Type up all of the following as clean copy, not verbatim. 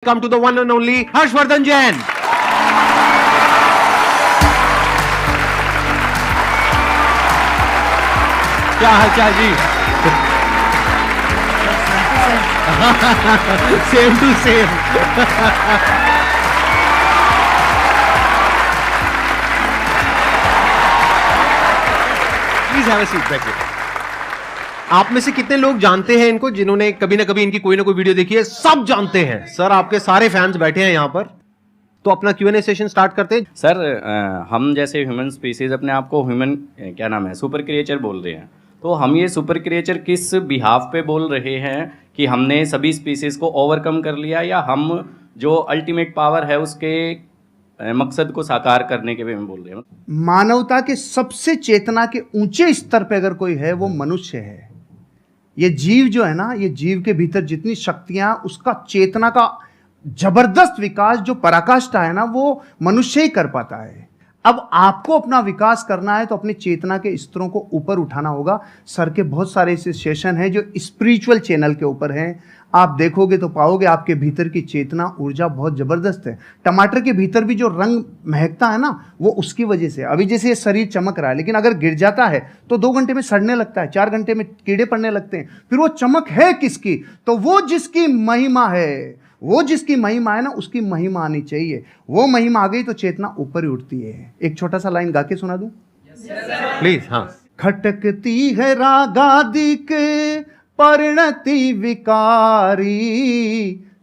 Welcome to the one and only Harshvardhan Jain. क्या हाल चाल जी? Same to same. Please have a seat back. आप में से कितने लोग जानते हैं इनको, जिन्होंने कभी ना कभी इनकी कोई ना कोई वीडियो देखी है? सब जानते हैं सर, आपके सारे फैंस बैठे हैं यहां पर। तो अपना Q&A सेशन स्टार्ट करते हैं। सर हम जैसे ह्यूमन स्पीसीज अपने आप को ह्यूमन क्या नाम है सुपर क्रिएचर बोल रहे हैं, तो हम ये सुपर क्रिएचर किस बिहाफ पे बोल रहे हैं कि हमने सभी स्पीसीज को ओवरकम कर लिया, या हम जो अल्टीमेट पावर है उसके मकसद को साकार करने के वे में बोल रहे हैं? मानवता के सबसे चेतना के ऊंचे स्तर पे अगर कोई है वो मनुष्य है। ये जीव जो है ना, ये जीव के भीतर जितनी शक्तियां, उसका चेतना का जबरदस्त विकास जो पराकाष्ठा है ना, वो मनुष्य ही कर पाता है। अब आपको अपना विकास करना है तो अपनी चेतना के स्तरों को ऊपर उठाना होगा। सर के बहुत सारे ऐसे सेशन हैं जो स्पिरिचुअल चैनल के ऊपर हैं, आप देखोगे तो पाओगे आपके भीतर की चेतना ऊर्जा बहुत जबरदस्त है। टमाटर के भीतर भी जो रंग महकता है ना, वो उसकी वजह से। अभी जैसे ये शरीर चमक रहा है, लेकिन अगर गिर जाता है तो 2 घंटे में सड़ने लगता है, 4 घंटे में कीड़े पड़ने लगते हैं। फिर वो चमक है किसकी? तो वो जिसकी महिमा है, वो जिसकी महिमा है ना, उसकी महिमा आनी चाहिए। वो महिमा आ गई तो चेतना ऊपर ही उठती है। एक छोटा सा लाइन गा के सुना दूं प्लीज? हाँ। खटकती है रागादि के परिणति विकारी,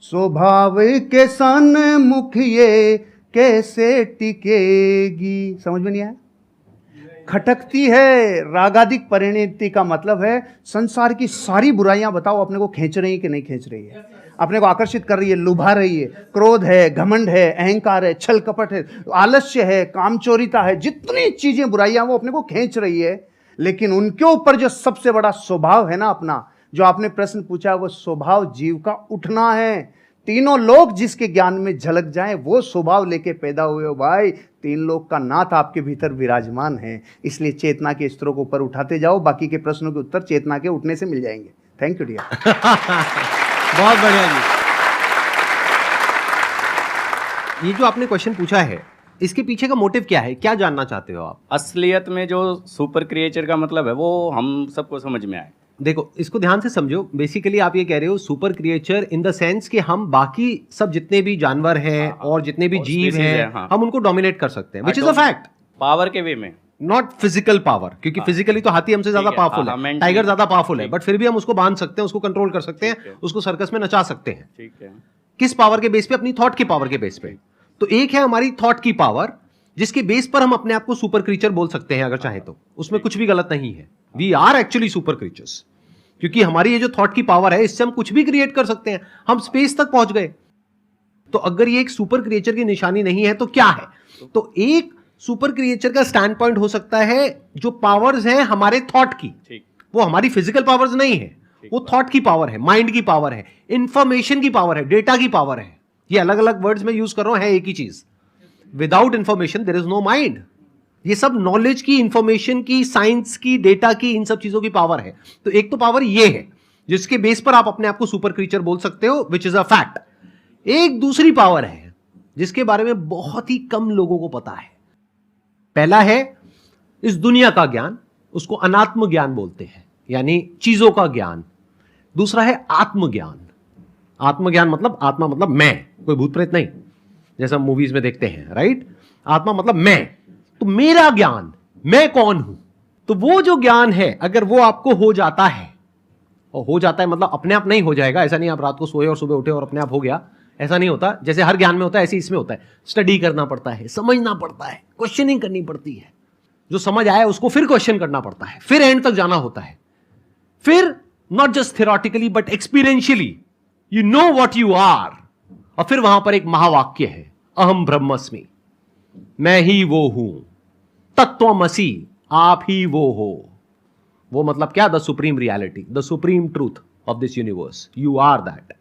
स्वभाव के सन्मुख ये कैसे टिकेगी। समझ में नहीं आया? खटकती है रागादिक परिणति का मतलब है संसार की सारी बुराइयां बताओ अपने को खींच रही है कि नहीं खींच रही है, अपने को आकर्षित कर रही है, लुभा रही है। क्रोध है, घमंड है, अहंकार है, छल कपट है, आलस्य है, कामचोरिता है, जितनी चीजें बुराइयां वो अपने को खींच रही है। लेकिन उनके ऊपर जो सबसे बड़ा स्वभाव है ना अपना, जो आपने प्रश्न पूछा, वो स्वभाव जीव का उठना है। तीनों लोग जिसके ज्ञान में झलक जाएं, वो स्वभाव लेके पैदा हुए हो भाई। 3 लोग का नाथ आपके भीतर विराजमान है। इसलिए चेतना के स्तरों को ऊपर उठाते जाओ, बाकी के प्रश्नों के उत्तर चेतना के उठने से मिल जाएंगे। Thank you dear. बहुत बढ़िया जी। ये जो आपने क्वेश्चन पूछा है, इसके पीछे का मोटिव क्या है? क्या जानना चाहते हो आप? असलियत में जो सुपर क्रिएचर का मतलब है वो हम सबको समझ में आए। देखो, इसको ध्यान से समझो। बेसिकली आप ये कह रहे हो super creature in the sense कि हम बाकी सब जितने भी जानवर हैं और जितने भी जीव हैं, हम उनको डोमिनेट कर सकते हैं, which is a fact. Power के वे में, नॉट फिजिकल पावर, क्योंकि फिजिकली तो हाथी हमसे ज्यादा पावरफुल है, टाइगर ज्यादा पावरफुल है, बट फिर भी हम उसको बांध सकते हैं, उसको कंट्रोल कर सकते हैं, उसको सर्कस में नचा सकते हैं। ठीक है। किस पावर के बेस पे? अपनी थॉट की पावर के बेस पे। तो एक है हमारी थॉट की पावर, जिसके बेस पर हम अपने आप को सुपर क्रीचर बोल सकते हैं अगर चाहे तो। उसमें कुछ भी गलत नहीं है। We are actually super creatures, क्योंकि हमारी ये जो थॉट की पावर है, इससे हम कुछ भी क्रिएट कर सकते हैं। हम स्पेस तक पहुंच गए। तो अगर ये एक सुपर क्रिएचर की निशानी नहीं है तो क्या है? तो एक सुपर क्रिएचर का स्टैंड पॉइंट हो सकता है जो पावर्स हैं हमारे थॉट की, वो हमारी फिजिकल पावर्स नहीं है, वो थॉट की पावर है, माइंड की पावर है, इंफॉर्मेशन की पावर है, डेटा की पावर है। ये अलग अलग वर्ड्स में यूज कर रहा हूं, है एक ही चीज। Without information there is no mind. ये सब नॉलेज की, इंफॉर्मेशन की, साइंस की, डेटा की, इन सब चीजों की पावर है। तो एक तो पावर ये है जिसके बेस पर आप अपने आप को सुपर क्रीचर बोल सकते हो, विच इज अ फैक्ट। एक दूसरी पावर है जिसके बारे में बहुत ही कम लोगों को पता है। पहला है इस दुनिया का ज्ञान, उसको अनात्म ज्ञान बोलते हैं, यानी चीजों का ज्ञान। दूसरा है आत्मज्ञान। आत्मज्ञान मतलब, आत्मा मतलब मैं, कोई भूत प्रेत नहीं, जैसा मूवीज में देखते हैं, राइट? आत्मा मतलब मैं, तो मेरा ज्ञान, मैं कौन हूं। तो वो जो ज्ञान है, अगर वो आपको हो जाता है, और हो जाता है मतलब अपने आप नहीं हो जाएगा, ऐसा नहीं आप रात को सोए और सुबह उठे और अपने आप हो गया, ऐसा नहीं होता। जैसे हर ज्ञान में होता है, ऐसे इसमें होता है। स्टडी करना पड़ता है, समझना पड़ता है, क्वेश्चनिंग करनी पड़ती है। जो समझ आया उसको फिर क्वेश्चन करना पड़ता है, फिर एंड तक जाना होता है। फिर not just theoretically but experientially you know what you are. और फिर वहां पर एक महावाक्य है, अहम ब्रह्मस्मि, मैं ही वो हूं, तत्वमसि, आप ही वो हो। वो मतलब क्या? The supreme reality, the supreme truth of this universe, you are that.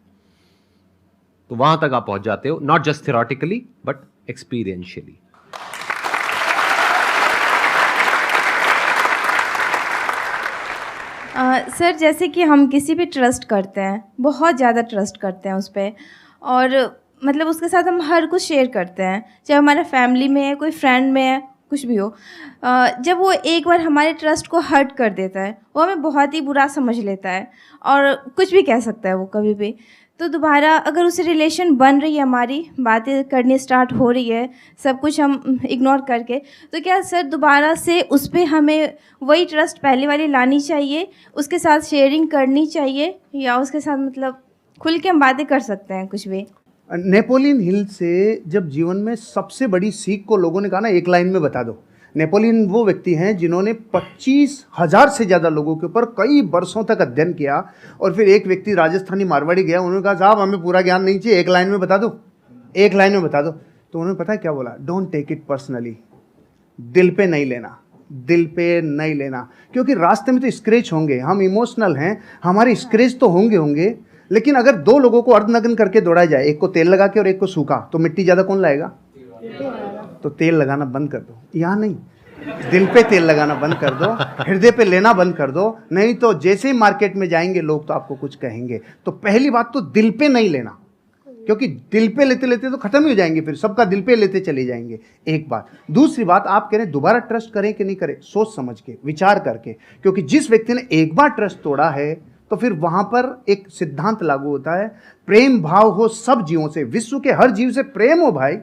तो वहां तक आप पहुंच जाते हो, not just theoretically but experientially. Sir, जैसे कि हम किसी पे ट्रस्ट करते हैं, बहुत ज़्यादा ट्रस्ट करते हैं उस पर, और मतलब उसके साथ हम हर कुछ शेयर करते हैं, चाहे हमारा फैमिली में है, कोई फ्रेंड में है, कुछ भी हो। जब वो एक बार हमारे ट्रस्ट को हर्ट कर देता है, वो हमें बहुत ही बुरा समझ लेता है और कुछ भी कह सकता है वो कभी भी। तो दोबारा अगर उससे रिलेशन बन रही है, हमारी बातें करनी स्टार्ट हो रही है, सब कुछ हम इग्नोर करके, तो क्या सर दोबारा से उस पर हमें वही ट्रस्ट पहले वाली लानी चाहिए, उसके साथ शेयरिंग करनी चाहिए, या उसके साथ मतलब खुल के हम बातें कर सकते हैं कुछ भी? नेपोलियन हिल से जब जीवन में सबसे बड़ी सीख को लोगों ने कहा ना, एक लाइन में बता दो। नेपोलियन वो व्यक्ति हैं जिन्होंने 25,000 से ज़्यादा लोगों के ऊपर कई वर्षों तक अध्ययन किया, और फिर एक व्यक्ति राजस्थानी मारवाड़ी गया, उन्होंने कहा साहब हमें पूरा ज्ञान नहीं चाहिए, एक लाइन में बता दो, एक लाइन में बता दो। तो उन्होंने पता है क्या बोला? डोंट टेक इट पर्सनली, दिल पे नहीं लेना, दिल पे नहीं लेना, क्योंकि रास्ते में तो स्क्रैच होंगे, हम इमोशनल हैं, हमारे स्क्रैच तो होंगे, लेकिन अगर दो लोगों को अर्धनग्न करके दौड़ाया जाए, एक को तेल लगा के और एक को सूखा, तो मिट्टी ज़्यादा कौन लाएगा? तो तेल लगाना बंद कर दो, यहाँ नहीं, दिल पे तेल लगाना बंद कर दो, हृदय पे लेना बंद कर दो, नहीं तो जैसे ही मार्केट में जाएंगे लोग तो आपको कुछ कहेंगे। तो पहली बात तो दिल पे नहीं लेना, क्योंकि दिल पे लेते लेते तो खत्म ही हो जाएंगे, फिर सबका दिल पे लेते चले जाएंगे, एक बात। दूसरी बात, आप कह रहे दोबारा ट्रस्ट करें कि नहीं करें, सोच समझ के, विचार करके, क्योंकि जिस व्यक्ति ने एक बार ट्रस्ट तोड़ा है तो फिर वहां पर एक सिद्धांत लागू होता है, प्रेम भाव हो सब जीवों से, विश्व के हर जीव से प्रेम हो भाई,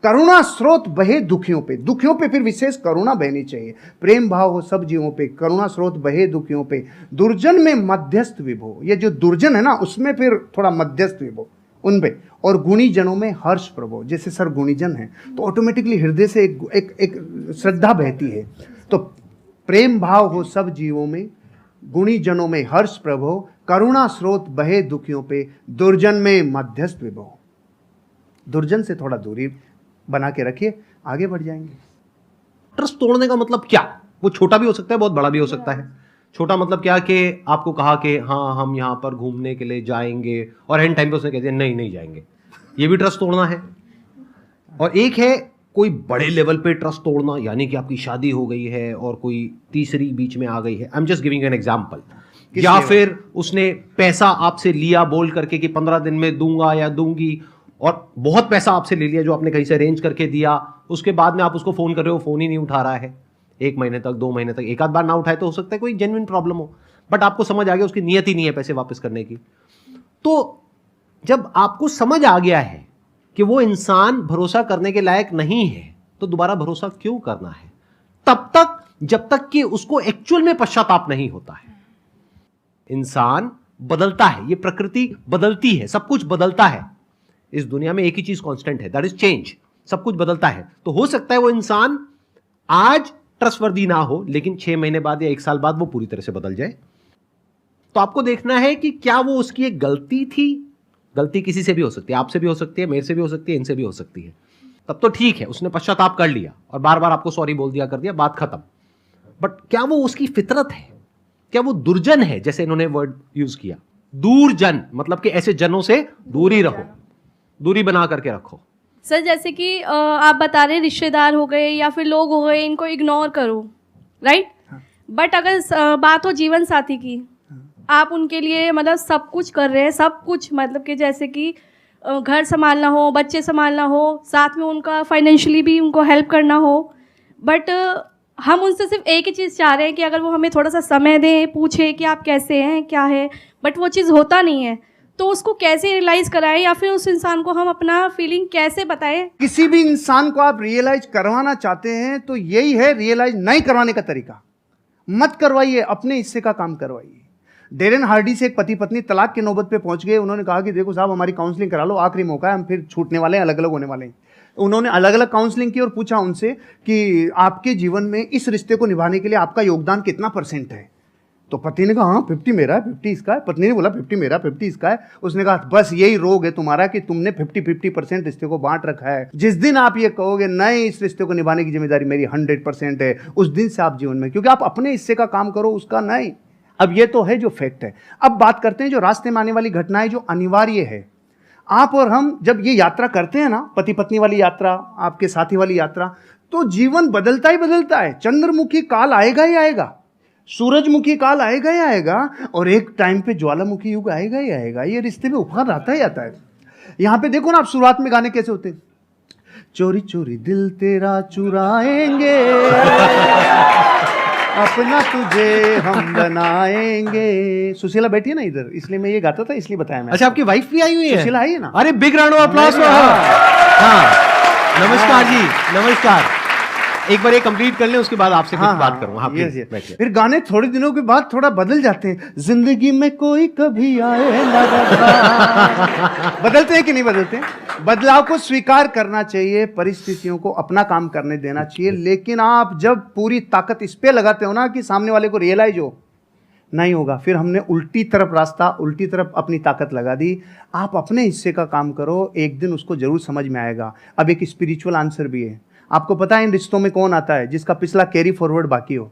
करुणा स्रोत बहे दुखियों पे फिर विशेष करुणा बहनी चाहिए, प्रेम भाव हो सब जीवों पे, करुणा स्रोत बहे दुखियों पे, दुर्जन में मध्यस्थ विभो, ये जो दुर्जन है ना उसमें फिर थोड़ा मध्यस्थ विभो उन पे, और गुणी जनों में हर्ष प्रभो, जैसे सर गुणीजन है तो ऑटोमेटिकली हृदय से एक श्रद्धा बहती है। तो प्रेम भाव हो सब जीवों में, गुणी जनों में हर्ष प्रभो, करुणा स्रोत बहे दुखियों पे, दुर्जन में मध्यस्थ विभो। दुर्जन से थोड़ा दूरी बना के रखिए, आगे बढ़ जाएंगे। ट्रस्ट तोड़ने का मतलब क्या? वो छोटा भी हो सकता है, बहुत बड़ा भी हो सकता है। छोटा मतलब क्या कि आपको कहा कि हाँ हम यहाँ पर घूमने के लिए जाएंगे, और एंड टाइम पे उसने कह दिया नहीं जाएंगे, ये भी ट्रस्ट तोड़ना है। और एक है कोई बड़े लेवल पे ट्रस्ट तोड़ना, यानी कि आपकी शादी हो गई है और कोई तीसरी बीच में आ गई है, I am just giving an example, या फिर उसने पैसा आपसे लिया बोल करके कि 15 दिन में दूंगा या दूंगी, और बहुत पैसा आपसे ले लिया जो आपने कहीं से अरेंज करके दिया, उसके बाद में आप उसको फोन कर रहे हो, फोन ही नहीं उठा रहा है 1 महीने तक, 2 महीने तक, एक आध बार ना उठाए तो हो सकता है कोई जेन्युइन प्रॉब्लम हो, बट आपको समझ आ गया उसकी नीयत ही नहीं है पैसे वापस करने की। तो जब आपको समझ आ गया है कि वो इंसान भरोसा करने के लायक नहीं है, तो दोबारा भरोसा क्यों करना है? तब तक जब तक कि उसको एक्चुअल में पश्चाताप नहीं होता है। इंसान बदलता है, ये प्रकृति बदलती है, सब कुछ बदलता है, इस दुनिया में एक ही चीज कांस्टेंट है, दैट इज चेंज, सब कुछ बदलता है। तो हो सकता है वो इंसान आज ट्रस्टवर्दी ना हो, लेकिन 6 महीने बाद या 1 साल बाद वो पूरी तरह से बदल जाए। तो आपको देखना है कि क्या वो उसकी एक गलती थी, गलती किसी से भी हो सकती है, आपसे भी हो सकती है, मेरे से भी हो सकती है, इनसे भी हो सकती है, तब तो ठीक है, उसने पश्चाताप कर लिया और बार बार आपको सॉरी बोल दिया, कर दिया, बात खत्म। बट क्या वो उसकी फितरत है? क्या वो दुर्जन है? जैसे इन्होंने वर्ड यूज किया दूरजन, मतलब कि ऐसे जनों से दूरी रहो, दूरी बना करके रखो। सर जैसे कि आप बता रहे रिश्तेदार हो गए या फिर लोग हो गए, इनको इग्नोर करो, राइट? बट अगर बात हो जीवन साथी की, आप उनके लिए मतलब सब कुछ कर रहे हैं, सब कुछ मतलब कि जैसे कि घर संभालना हो, बच्चे संभालना हो, साथ में उनका फाइनेंशियली भी उनको हेल्प करना हो, बट हम उनसे सिर्फ एक ही चीज़ चाह रहे हैं कि अगर वो हमें थोड़ा सा समय दें, पूछे कि आप कैसे हैं, क्या है, बट वो चीज़ होता नहीं है। तो उसको कैसे रियलाइज़ कराएं, या फिर उस इंसान को हम अपना फीलिंग कैसे बताएं? किसी भी इंसान को आप रियलाइज करवाना चाहते हैं तो यही है रियलाइज नहीं करवाने का तरीका। मत करवाइए, अपने हिस्से का काम करवाइए। डेरेन हार्डी से एक पति पत्नी तलाक की नौबत पे पहुंच गए। उन्होंने कहा कि देखो साहब हमारी काउंसलिंग करा लो, आखिरी मौका है, हम फिर छूटने वाले हैं, अलग अलग होने वाले हैं। उन्होंने अलग अलग काउंसलिंग की और पूछा उनसे कि आपके जीवन में इस रिश्ते को निभाने के लिए आपका योगदान कितना % है। तो पति ने कहा हाँ 50 मेरा है, 50 इसका है। पत्नी ने बोला 50 मेरा, 50 इसका है। उसने कहा बस यही रोग है तुम्हारा कि तुमने 50-50% रिश्ते को बांट रखा है। जिस दिन आप ये कहोगे नहीं इस रिश्ते को निभाने की जिम्मेदारी मेरी 100% है, उस दिन से आप जीवन में, क्योंकि आप अपने हिस्से का काम करो, उसका नहीं। अब ये तो है जो फैक्ट है। अब बात करते हैं जो रास्ते में आने वाली घटनाएं जो अनिवार्य है। आप और हम जब ये यात्रा करते हैं ना, पति पत्नी वाली यात्रा, आपके साथी वाली यात्रा, तो जीवन बदलता ही बदलता है। चंद्रमुखी काल आएगा ही आएगा, सूरजमुखी काल आएगा ही आएगा, और एक टाइम पे ज्वालामुखी युग आएगा ही आएगा। ये रिश्ते में उफान आता ही आता है। यहाँ पे देखो ना आप, शुरुआत में गाने कैसे होते हैं, चोरी चोरी दिल तेरा चुराएंगे अपना तुझे हम बनाएंगे। सुशीला बैठी है ना इधर, इसलिए मैं ये गाता था, इसलिए बताया मैं। अच्छा, आपकी वाइफ भी आई हुई है? सुशीला आई है ना। अरे बिग राउंड ऑफ अप्लॉज। हाँ, नमस्कार जी, नमस्कार। एक बार ये कंप्लीट कर लें, उसके बाद आपसे कुछ बात करूंगा। हाँ, yes, please, yes। बैठिए। फिर गाने थोड़े दिनों के बाद थोड़ा बदल जाते हैं, जिंदगी में कोई कभी आए ना रहा। बदलते हैं कि नहीं बदलते? बदलाव को स्वीकार करना चाहिए, परिस्थितियों को अपना काम करने देना चाहिए, लेकिन आप जब पूरी ताकत इस पे लगाते हो ना कि सामने वाले को रियलाइज हो, नहीं होगा, फिर हमने उल्टी तरफ रास्ता, उल्टी तरफ अपनी ताकत लगा दी। आप अपने हिस्से का काम करो, एक दिन उसको जरूर समझ में आएगा। अब एक स्पिरिचुअल आंसर भी है, आपको पता है इन रिश्तों में कौन आता है? जिसका पिछला कैरी फॉरवर्ड बाकी हो,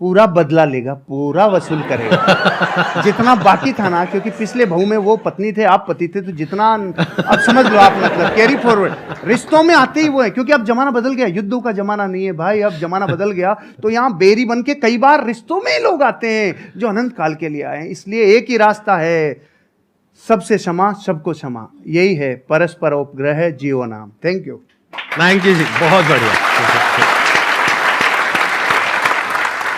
पूरा बदला लेगा, पूरा वसूल करेगा जितना बाकी था ना, क्योंकि पिछले बहू में वो पत्नी थे, आप पति थे, तो जितना, अब समझ लो आप, मतलब कैरी फॉरवर्ड रिश्तों में आते ही वो है। क्योंकि अब जमाना बदल गया, युद्धों का जमाना नहीं है भाई, अब जमाना बदल गया। तो यहाँ बेरी बन के कई बार रिश्तों में ही लोग आते हैं जो अनंत काल के लिए आए हैं। इसलिए एक ही रास्ता है, सबसे क्षमा, सबको क्षमा, यही है परस्पर उपग्रह जीवो नाम। थैंक यू जी, बहुत बढ़िया।